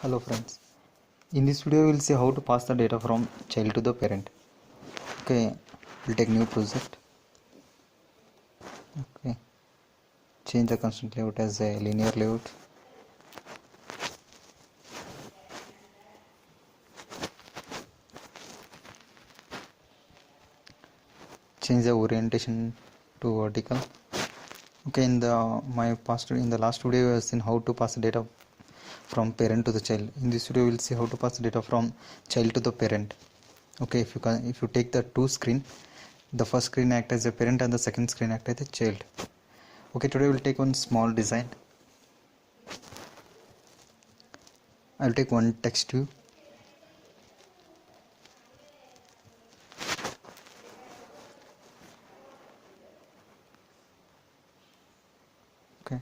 Hello friends, in this video we will see how to pass the data from child to the parent. Okay, we'll take new project. Okay, change the constant layout as a linear layout. Change the orientation to vertical. Okay, in the last video we have seen how to pass the data from parent to the child. In this video we will see how to pass the data from child to the parent. Okay, if you take the two screen, the first screen act as a parent and the second screen act as a child. Okay, today we'll take one small design. I'll take one text view. Okay,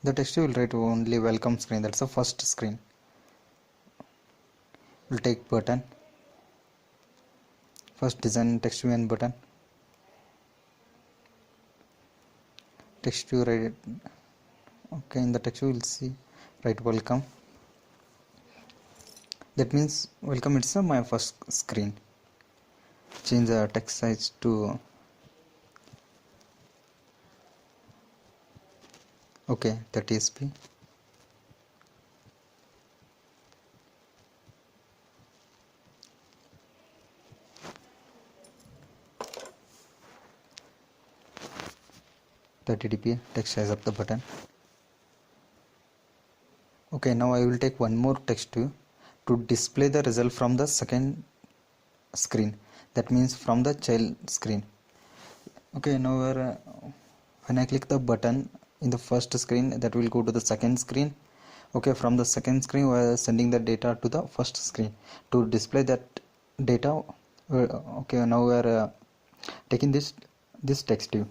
the text view will write only welcome screen. That's the first screen. We'll take button. First design text view and button. Text view write. Okay, in the text view we'll see write welcome. That means welcome it's my first screen. Change the text size to okay 30 sp. dpi text size of the button. Okay, now I will take one more text view to display the result from the second screen. That means from the child screen. Okay, now when I click the button in the first screen, that will go to the second screen. Okay, from the second screen we are sending the data to the first screen to display that data. Okay, now we are taking this text view.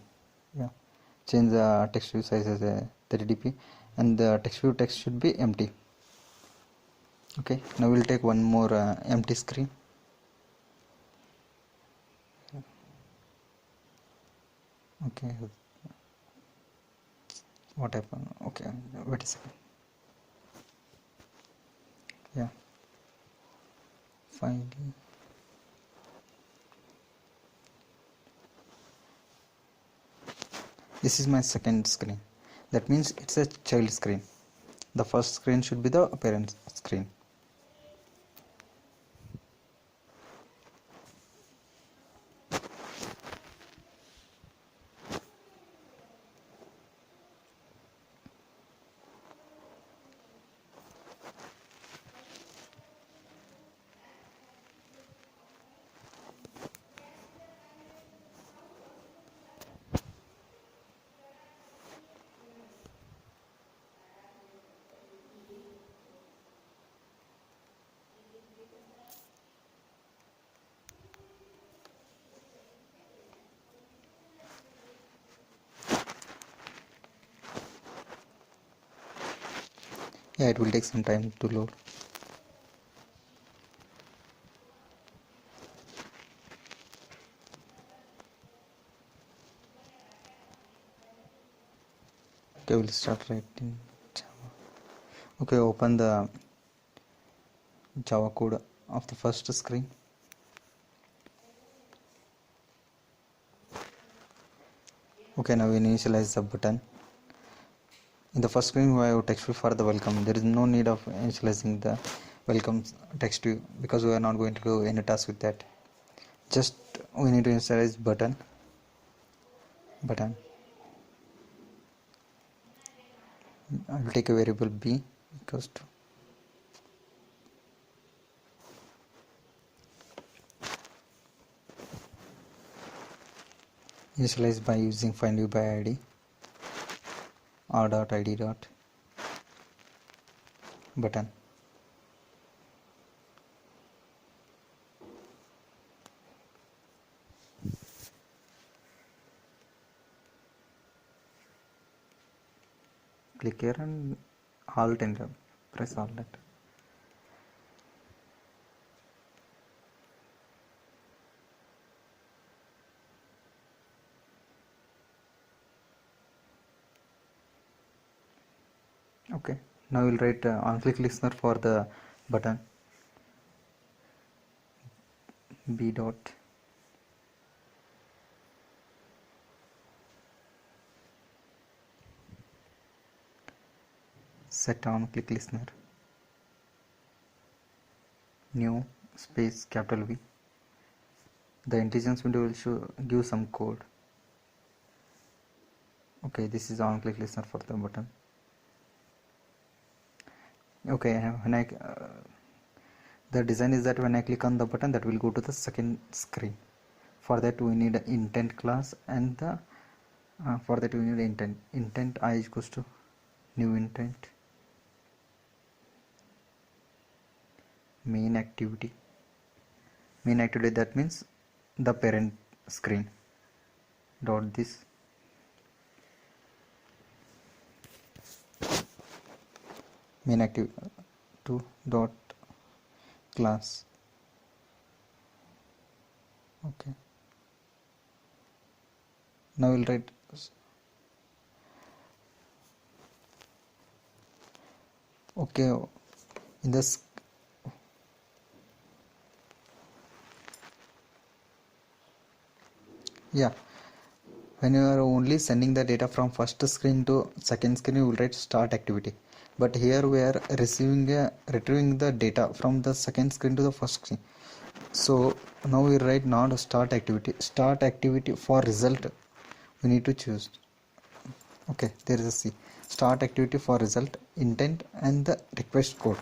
Yeah, change the text view size as a 30 dp and the text view text should be empty. Okay, now we'll take one more empty screen. Okay, what happened? Okay, wait a second. Yeah, finally. This is my second screen. That means it's a child screen. The first screen should be the parent screen. Yeah, it will take some time to load. Okay, we'll start writing Java. Okay, open the Java code of the first screen. Okay, now we initialize the button. In the first screen we have text view for the welcome. There is no need of initializing the welcome text view because we are not going to do any task with that. Just we need to initialize button. I will take a variable b equals to initialize by using find view by id r dot id dot button. Click here and alt enter. Press alt enter. Okay, Now we'll write on click listener for the button. B dot set on click listener, new space capital V. The intelligence window will give some code. Okay, this is on click listener for the button. Okay, when I the design is that when I click on the button, that will go to the second screen. For that we need an intent class, and the for that we need intent I is equals to new intent main activity. That means the parent screen dot this main activity to dot class. Okay, now we'll write okay in this. Yeah, when you are only sending the data from first screen to second screen, you will write start activity. But here we are retrieving the data from the second screen to the first screen. So now we write not start activity. Start activity for result we need to choose. Okay, there is a C. Start activity for result, intent, and the request code.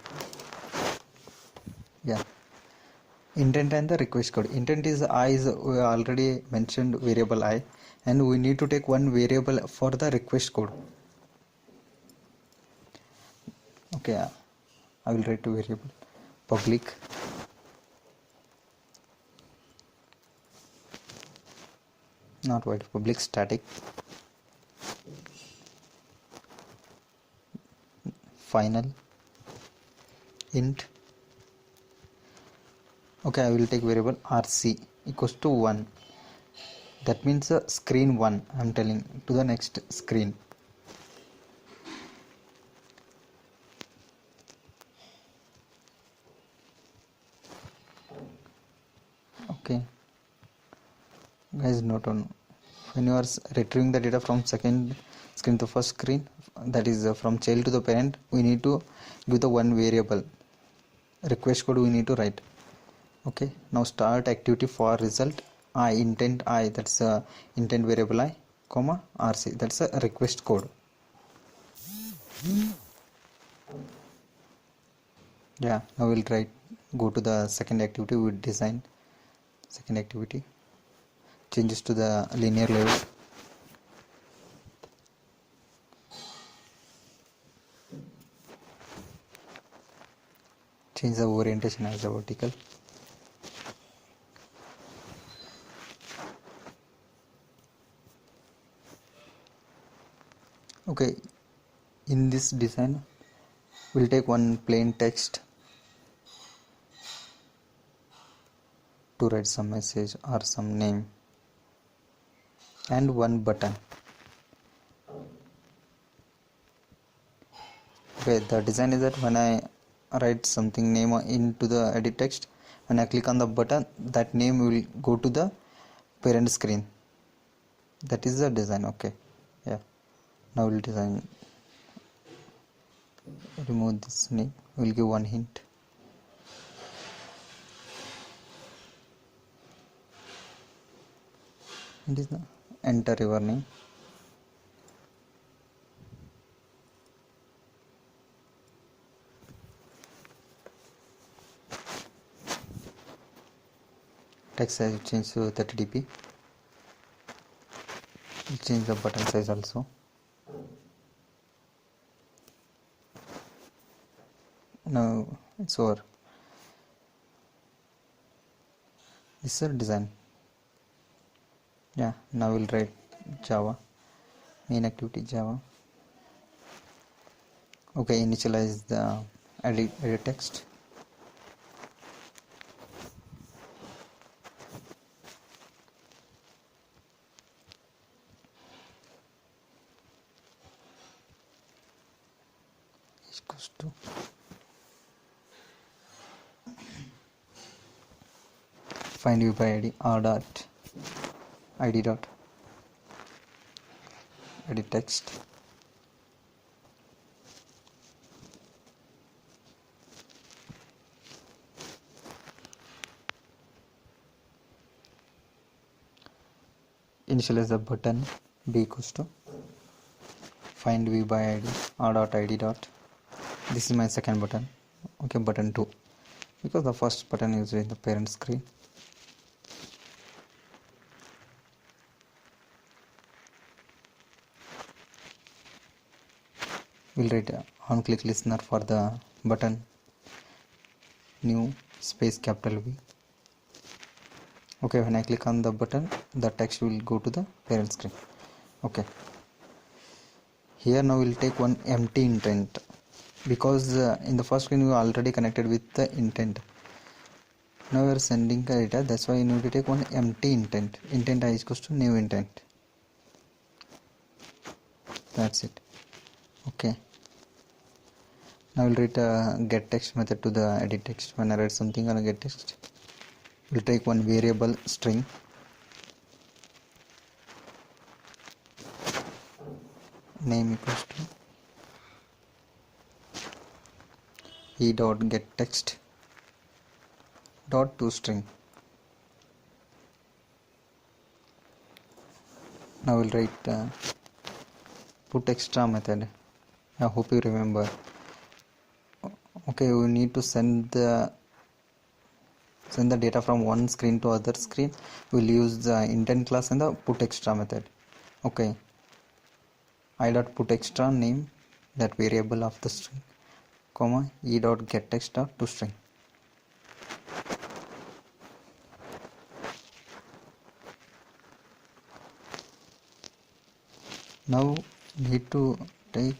Yeah, intent and the request code. Intent is I, is we already mentioned variable I, and we need to take one variable for the request code. Okay, I will write to variable public not void public static final int. Okay, I will take variable rc equals to 1. That means screen 1 I am telling to the next screen. Okay, guys, note on when you are retrieving the data from second screen to first screen, that is from child to the parent, we need to give the one variable request code we need to write. Okay, now start activity for result I, intent I, that's a intent variable I, comma rc, that's a request code. Yeah, now we'll try go to the second activity. We design second activity, changes to the linear level. Change the orientation as a vertical. Okay, in this design we'll take one plain text to write some message or some name, and one button. Okay, the design is that when I write something name into the edit text, when I click on the button, that name will go to the parent screen. That is the design. Okay, yeah, now we'll design, remove this name, we'll give one hint. It is the enter your name. Text size change to 30 dp. Change the button size also. Now it's over. This is a design. Yeah, now we'll write Java main activity Java. Okay, initialize the edit text. Equals find view by id r dot id dot edit text. Initialize the button b equals to find view by id r dot id dot. This is my second button. Okay, button 2, because the first button is in the parent screen. We'll write on click listener for the button new space capital V. Okay, when I click on the button, the text will go to the parent screen. Okay, here now we'll take one empty intent, because in the first screen we already connected with the intent. Now we are sending data, that's why you need to take one empty intent. Intent I is equals to new intent. That's it. Okay, now we'll write a get text method to the edit text. When I write something on a get text, we'll take one variable string name equals to e dot get text dot to string. Now we'll write put extra method. I hope you remember. Okay, we need to send the data from one screen to other screen. We'll use the intent class and the put extra method. Okay, I dot put extra name, that variable of the string, comma e dot get text dot to string. Now need to take,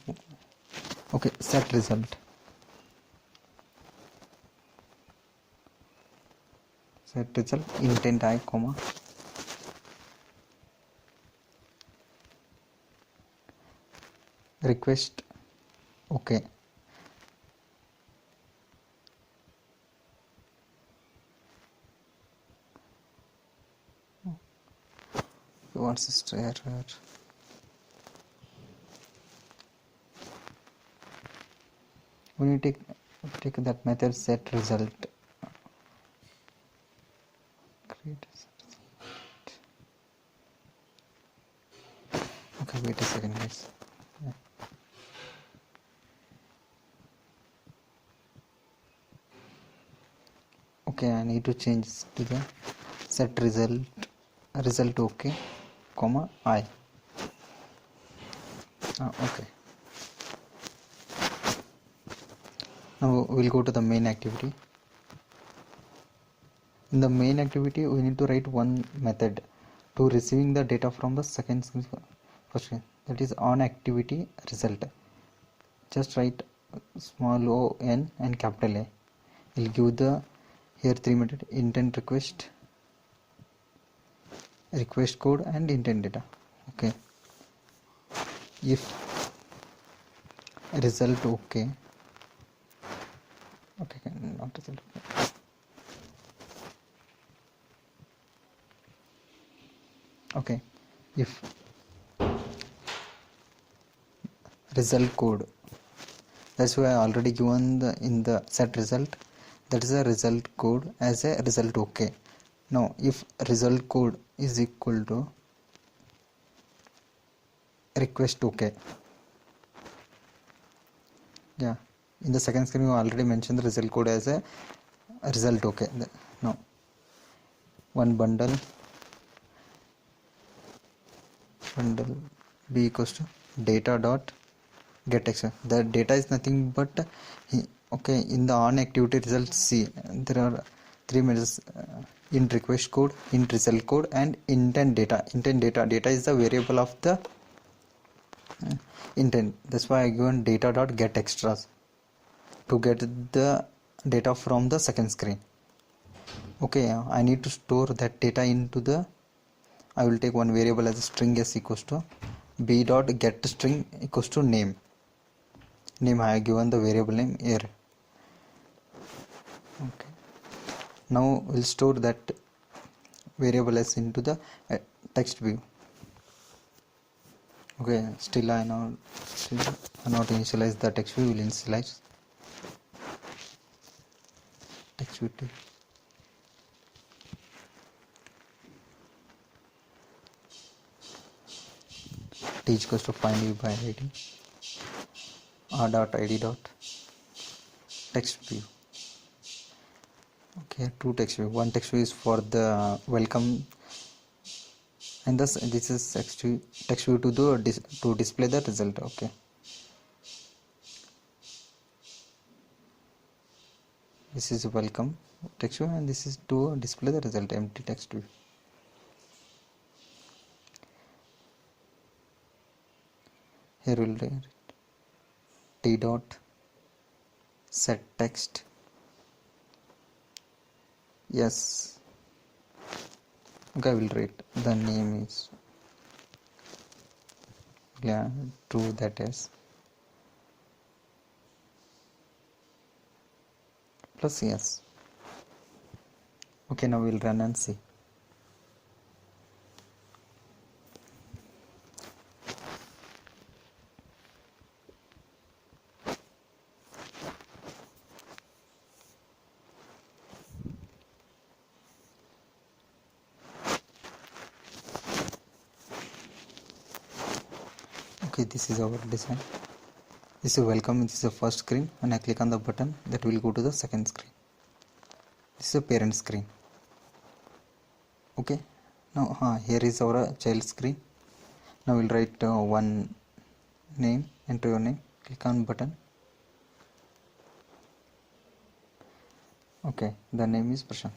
okay, set result. Set result intent I comma request. Okay, what's this error? We need to take that method set result. Create a set result. Okay, wait a second, guys. Yeah. Okay, I need to change to the set result okay, comma I. Okay. Now we'll go to the main activity. In the main activity, we need to write one method to receiving the data from the second first screen, that is on activity result. Just write small o n and capital A. We'll give the here three methods: intent request code and intent data. Okay, if result okay, not result okay. Okay, if result code, that's why I already given in the set result, that is a result code as a result okay. Now if result code is equal to request okay, yeah, in the second screen we already mentioned the result code as a result okay. Now one bundle b equals to data dot get text. The data is nothing but okay, in the on activity result C there are three methods: int request code, int result code, and intent data. Data is the variable of the intent. That's why I given data dot get extras to get the data from the second screen. Okay, I need to store that data into the, I will take one variable as a string s equals to b dot get string equals to name. I have given the variable name here. Okay, now we'll store that variable s into the text view. Okay, still I not initialize the text view. Will initialize text view to t is equals to find view by id r dot id dot text view. Okay, two text view. One text view is for the welcome, and thus this is text view to to display the result. Okay, this is welcome text view, and this is to display the result, empty text view. Here we'll write t dot set text. Yes. Okay, I will write the name is true, that is plus yes. Okay, now we'll run and see. Okay, this is our design. This is welcome. This is the first screen. When I click on the button, that will go to the second screen. This is a parent screen. Okay, now here is our child screen. Now we'll write one name, enter your name, click on button. Okay, the name is Prashant.